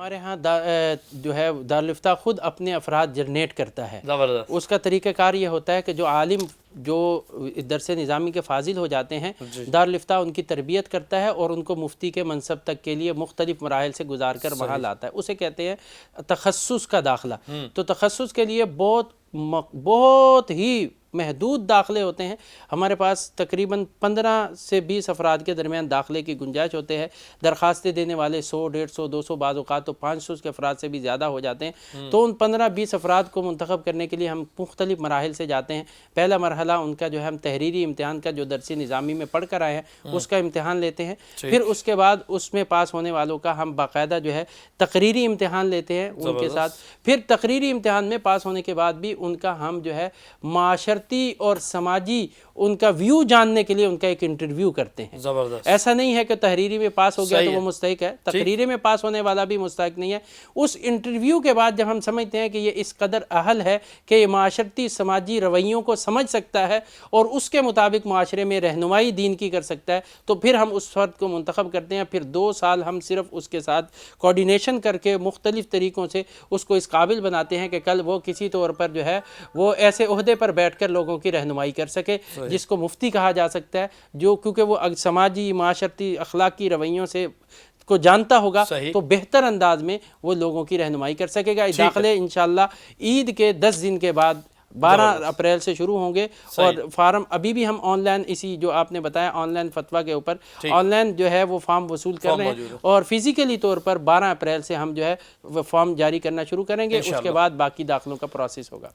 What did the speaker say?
ہمارے ہاں جو ہے دارالفتہ خود اپنے افراد جنریٹ کرتا ہے. زبردست. اس کا طریقہ کار یہ ہوتا ہے کہ جو عالم جو درس نظامی کے فاضل ہو جاتے ہیں دارالفتہ ان کی تربیت کرتا ہے اور ان کو مفتی کے منصب تک کے لیے مختلف مراحل سے گزار کر وہاں لاتا ہے. اسے کہتے ہیں تخصص کا داخلہ. تو تخصص کے لیے بہت ہی محدود داخلے ہوتے ہیں. ہمارے پاس تقریباً 15 سے 20 افراد کے درمیان داخلے کی گنجائش ہوتے ہیں. درخواستیں دینے والے 100 150 200 بعض اوقات تو 500 کے افراد سے بھی زیادہ ہو جاتے ہیں. تو ان 15-20 افراد کو منتخب کرنے کے لیے ہم مختلف مراحل سے جاتے ہیں. پہلا مرحلہ ان کا جو ہے ہم تحریری امتحان کا جو درسی نظامی میں پڑھ کر آئے ہیں اس کا امتحان لیتے ہیں. پھر اس کے بعد اس میں پاس ہونے والوں کا ہم باقاعدہ جو ہے تقریری امتحان لیتے ہیں ان کے ساتھ. پھر تقریری امتحان میں پاس ہونے کے بعد بھی ان کا ہم جو ہے معاشرتی اور سماجی ان کا ویو جاننے کے لیے ان کا ایک انٹرویو کرتے ہیں. زبردست. ایسا نہیں ہے کہ تحریری میں پاس ہو گیا تو وہ مستحق ہے. تقریری میں پاس ہونے والا بھی مستحق نہیں ہے. اس انٹرویو کے بعد جب ہم سمجھتے ہیں کہ یہ اس قدر اہل ہے کہ یہ معاشرتی سماجی رویوں کو سمجھ سکتا ہے اور اس کے مطابق معاشرے میں رہنمائی دین کی کر سکتا ہے تو پھر ہم اس فرد کو منتخب کرتے ہیں. پھر 2 سال ہم صرف اس کے ساتھ کوارڈینیشن کر کے مختلف طریقوں سے اس کو اس قابل بناتے ہیں کہ کل وہ کسی طور پر جو ہے وہ ایسے عہدے پر بیٹھ کر لوگوں کی رہنمائی کر سکے جس کو مفتی کہا جا سکتا ہے. جو کیونکہ وہ سماجی معاشرتی اخلاقی رویوں سے کو جانتا ہوگا تو بہتر انداز میں وہ لوگوں کی رہنمائی کر سکے گا. داخلے انشاءاللہ عید کے 10 دن کے بعد 12 اپریل سے شروع ہوں گے. اور فارم ابھی بھی ہم آن لائن اسی جو آپ نے بتایا آن لائن فتویٰ کے اوپر آن لائن جو ہے وہ فارم وصول کر رہے ہیں اور فزیکلی طور پر 12 اپریل سے ہم جو ہے وہ فارم جاری کرنا شروع کریں گے. اس کے بعد باقی داخلوں کا پروسیس ہوگا.